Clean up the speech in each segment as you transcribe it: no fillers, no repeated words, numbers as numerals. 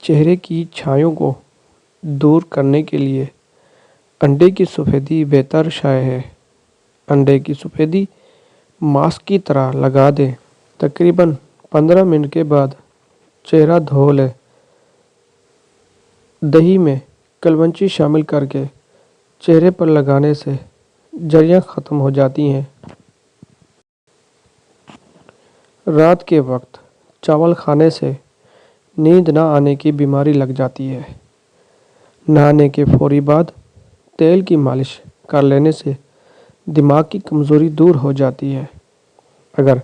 چہرے کی چھایوں کو دور کرنے کے لیے انڈے کی سفیدی بہتر شائع ہے۔ انڈے کی سفیدی ماسک کی طرح لگا دیں۔ تقریباً 15 منٹ کے بعد چہرہ دھو لیں۔ دہی میں کلونچی شامل کر کے چہرے پر لگانے سے جھریاں ختم ہو جاتی ہیں۔ رات کے وقت چاول کھانے سے نیند نہ آنے کی بیماری لگ جاتی ہے۔ نہانے کے فوری بعد تیل کی مالش کر لینے سے دماغ کی کمزوری دور ہو جاتی ہے۔ اگر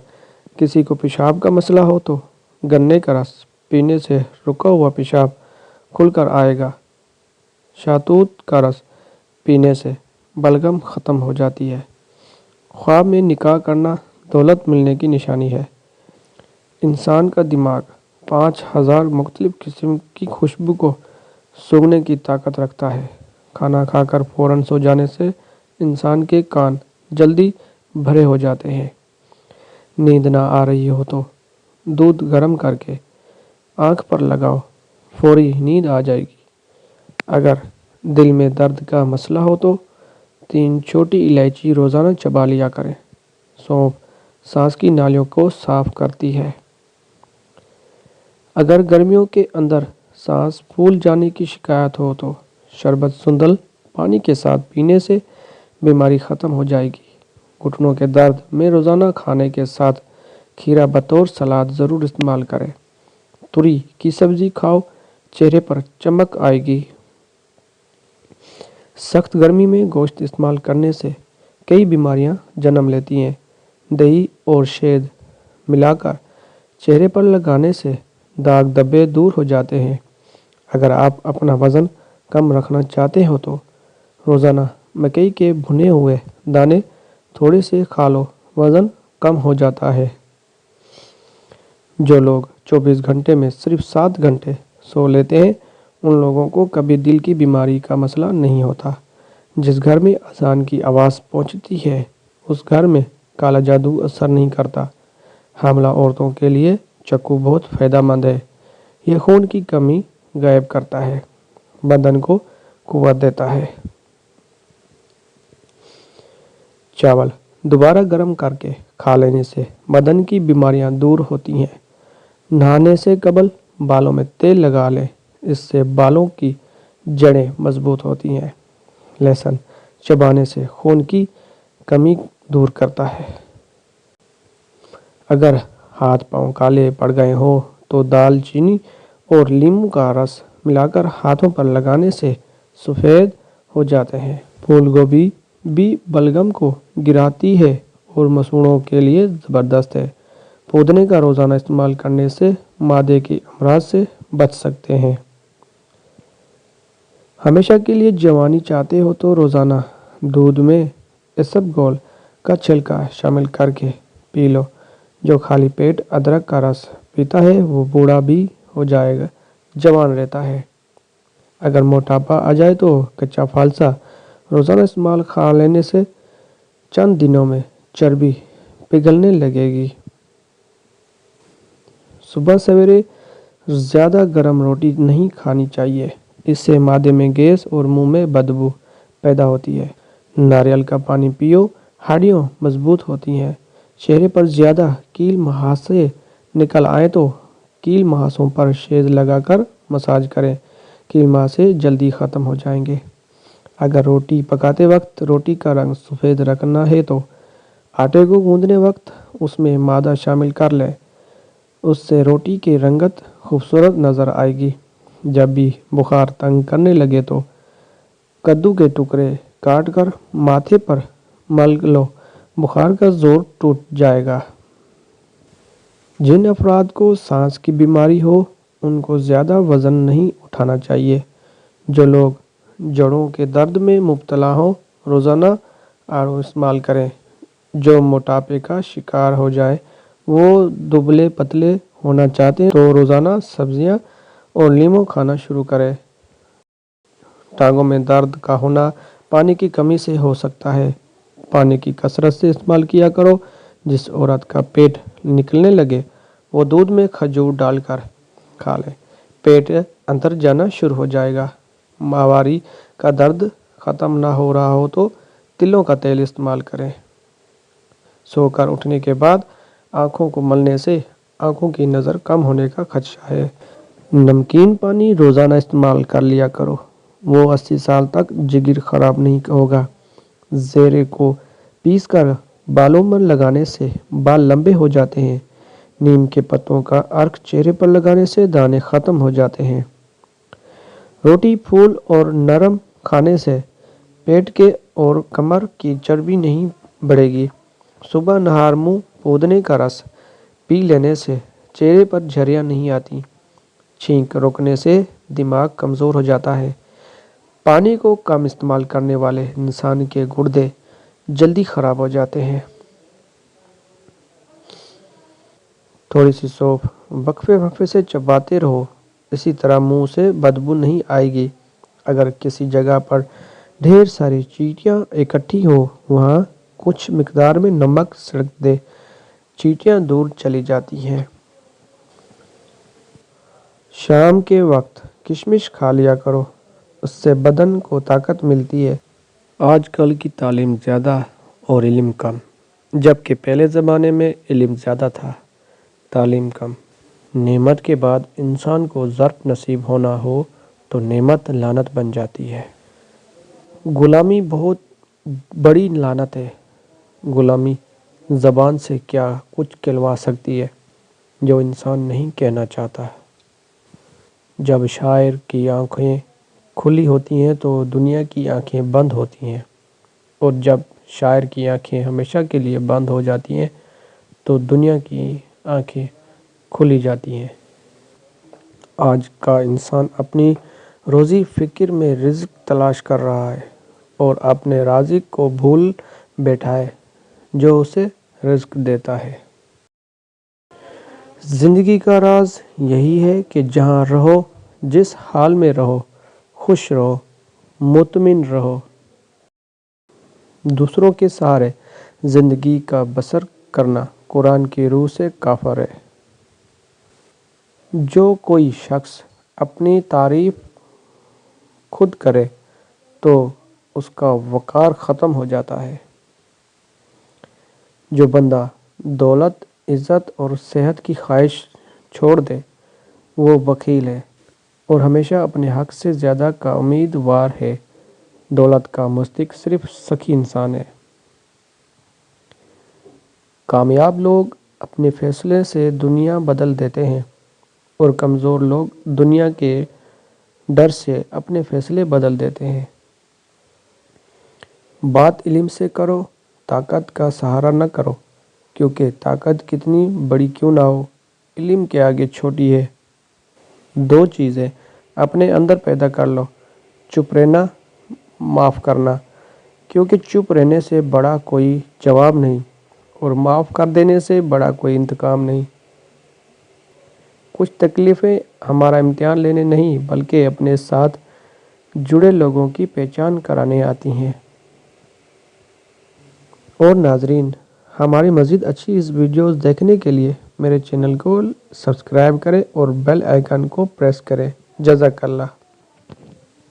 کسی کو پیشاب کا مسئلہ ہو تو گنے کا رس پینے سے رکا ہوا پیشاب کھل کر آئے گا۔ شہتوت کا رس پینے سے بلغم ختم ہو جاتی ہے۔ خواب میں نکاح کرنا دولت ملنے کی نشانی ہے۔ انسان کا دماغ 5000 مختلف قسم کی خوشبو کو سونگھنے کی طاقت رکھتا ہے۔ کھانا کھا کر فوراً سو جانے سے انسان کے کان جلدی بھرے ہو جاتے ہیں۔ نیند نہ آ رہی ہو تو دودھ گرم کر کے آنکھ پر لگاؤ، فوری نیند آ جائے گی۔ اگر دل میں درد کا مسئلہ ہو تو 3 چھوٹی الائچی روزانہ چبا لیا کریں۔ سونف سانس کی نالیوں کو صاف کرتی ہے۔ اگر گرمیوں کے اندر سانس پھول جانے کی شکایت ہو تو شربت سندل پانی کے ساتھ پینے سے بیماری ختم ہو جائے گی۔ گھٹنوں کے درد میں روزانہ کھانے کے ساتھ کھیرا بطور سلاد ضرور استعمال کریں۔ تورئی کی سبزی کھاؤ، چہرے پر چمک آئے گی۔ سخت گرمی میں گوشت استعمال کرنے سے کئی بیماریاں جنم لیتی ہیں۔ دہی اور شہد ملا کر چہرے پر لگانے سے داغ دھبے دور ہو جاتے ہیں۔ اگر آپ اپنا وزن کم رکھنا چاہتے ہو تو روزانہ مکئی کے بھنے ہوئے دانے تھوڑے سے کھا لو، وزن کم ہو جاتا ہے۔ جو لوگ 24 گھنٹے میں صرف 7 گھنٹے سو لیتے ہیں ان لوگوں کو کبھی دل کی بیماری کا مسئلہ نہیں ہوتا۔ جس گھر میں اذان کی آواز پہنچتی ہے اس گھر میں کالا جادو اثر نہیں کرتا۔ حاملہ عورتوں کے لیے چکو بہت فائدہ مند ہے۔ یہ خون کی کمی غائب کرتا ہے، بدن کو قوت دیتا ہے۔ چاول دوبارہ گرم کر کے کھا لینے سے بدن کی بیماریاں دور ہوتی ہیں۔ نہانے سے قبل بالوں میں تیل لگا لیں، اس سے بالوں کی جڑیں مضبوط ہوتی ہیں۔ لہسن چبانے سے خون کی کمی دور کرتا ہے۔ اگر ہاتھ پاؤں کالے پڑ گئے ہوں تو دال چینی اور لیموں کا رس ملا کر ہاتھوں پر لگانے سے سفید ہو جاتے ہیں۔ پھول گوبھی بھی بلغم کو گراتی ہے اور مسوڑھوں کے لیے زبردست ہے۔ پودینے کا روزانہ استعمال کرنے سے معدے کے امراض سے بچ سکتے ہیں۔ ہمیشہ کے لیے جوانی چاہتے ہو تو روزانہ دودھ میں اسبگول کا چھلکا شامل کر کے پی لو۔ جو خالی پیٹ ادرک کا رس پیتا ہے وہ بوڑھا بھی ہو جائے گا، جوان رہتا ہے۔ اگر موٹاپا آ جائے تو کچا فالسا روزانہ استعمال کھا لینے سے چند دنوں میں چربی پگھلنے لگے گی۔ صبح سویرے زیادہ گرم روٹی نہیں کھانی چاہیے، اس سے معدے میں گیس اور منہ میں بدبو پیدا ہوتی ہے۔ ناریل کا پانی پیو، ہڈیاں مضبوط ہوتی ہیں۔ چہرے پر زیادہ کیل مہاسے نکل آئیں تو کیل مہاسوں پر شہد لگا کر مساج کریں، کیل مہاسے جلدی ختم ہو جائیں گے۔ اگر روٹی پکاتے وقت روٹی کا رنگ سفید رکھنا ہے تو آٹے کو گوندھتے وقت اس میں مادہ شامل کر لیں، اس سے روٹی کی رنگت خوبصورت نظر آئے گی۔ جب بھی بخار تنگ کرنے لگے تو کدو کے ٹکڑے کاٹ کر ماتھے پر مل لو، بخار کا زور ٹوٹ جائے گا۔ جن افراد کو سانس کی بیماری ہو ان کو زیادہ وزن نہیں اٹھانا چاہیے۔ جو لوگ جوڑوں کے درد میں مبتلا ہوں روزانہ آڑو استعمال کریں۔ جو موٹاپے کا شکار ہو جائے وہ دبلے پتلے ہونا چاہتے ہیں تو روزانہ سبزیاں اور لیموں کھانا شروع کریں۔ ٹانگوں میں درد کا ہونا پانی کی کمی سے ہو سکتا ہے۔ پانی کی کثرت سے استعمال کیا کرو۔ جس عورت کا پیٹ نکلنے لگے وہ دودھ میں کھجور ڈال کر کھا لے۔ پیٹ اندر جانا شروع ہو جائے گا۔ ماہواری کا درد ختم نہ ہو رہا ہو تو تلوں کا تیل استعمال کریں۔ سو کر اٹھنے کے بعد آنکھوں کو ملنے سے آنکھوں کی نظر کم ہونے کا خدشہ ہے۔ نمکین پانی روزانہ استعمال کر لیا کرو، وہ 80 سال تک جگر خراب نہیں ہوگا۔ زیرے کو پیس کر بالوں میں لگانے سے بال لمبے ہو جاتے ہیں۔ نیم کے پتوں کا عرق چہرے پر لگانے سے دانے ختم ہو جاتے ہیں۔ روٹی، پھول اور نرم کھانے سے پیٹ کے اور کمر کی چربی نہیں بڑھے گی۔ صبح نہار منہ پودنے کا رس پی لینے سے چہرے پر جھریاں نہیں آتی۔ چھینک روکنے سے دماغ کمزور ہو جاتا ہے۔ پانی کو کم استعمال کرنے والے انسان کے گردے جلدی خراب ہو جاتے ہیں۔ تھوڑی سی سونف وقفے سے چباتے رہو، اسی طرح منہ سے بدبو نہیں آئے گی۔ اگر کسی جگہ پر ڈھیر ساری چیونٹیاں اکٹھی ہو، وہاں کچھ مقدار میں نمک چھڑک دے، چیونٹیاں دور چلی جاتی ہیں۔ شام کے وقت کشمش کھا لیا کرو، اس سے بدن کو طاقت ملتی ہے۔ آج کل کی تعلیم زیادہ اور علم کم، جبکہ پہلے زمانے میں علم زیادہ تھا، تعلیم کم۔ نعمت کے بعد انسان کو ظرف نصیب ہونا ہو تو نعمت لعنت بن جاتی ہے۔ غلامی بہت بڑی لعنت ہے۔ غلامی زبان سے کیا کچھ کہلوا سکتی ہے جو انسان نہیں کہنا چاہتا۔ جب شاعر کی آنکھیں کھلی ہوتی ہیں تو دنیا کی آنکھیں بند ہوتی ہیں، اور جب شاعر کی آنکھیں ہمیشہ کے لیے بند ہو جاتی ہیں تو دنیا کی آنکھیں کھلی جاتی ہیں۔ آج کا انسان اپنی روزی فکر میں رزق تلاش کر رہا ہے اور اپنے رازق کو بھول بیٹھا ہے جو اسے رزق دیتا ہے۔ زندگی کا راز یہی ہے کہ جہاں رہو، جس حال میں رہو، خوش رہو، مطمئن رہو۔ دوسروں کے سہارے زندگی کا بسر کرنا قرآن کی روح سے کافر ہے۔ جو کوئی شخص اپنی تعریف خود کرے تو اس کا وقار ختم ہو جاتا ہے۔ جو بندہ دولت، عزت اور صحت کی خواہش چھوڑ دے وہ بخیل ہے اور ہمیشہ اپنے حق سے زیادہ کا امیدوار ہے۔ دولت کا مستحق صرف سخی انسان ہے۔ کامیاب لوگ اپنے فیصلے سے دنیا بدل دیتے ہیں اور کمزور لوگ دنیا کے ڈر سے اپنے فیصلے بدل دیتے ہیں۔ بات علم سے کرو، طاقت کا سہارا نہ کرو، کیونکہ طاقت کتنی بڑی کیوں نہ ہو، علم کے آگے چھوٹی ہے۔ دو چیزیں اپنے اندر پیدا کر لو، چپ رہنا، معاف کرنا، کیونکہ چپ رہنے سے بڑا کوئی جواب نہیں اور معاف کر دینے سے بڑا کوئی انتقام نہیں۔ کچھ تکلیفیں ہمارا امتحان لینے نہیں بلکہ اپنے ساتھ جڑے لوگوں کی پہچان کرانے آتی ہیں۔ اور ناظرین، ہماری مزید اچھی اس ویڈیوز دیکھنے کے لیے میرے چینل کو سبسکرائب کریں اور بیل آئیکن کو پریس کریں۔ جزاک اللہ۔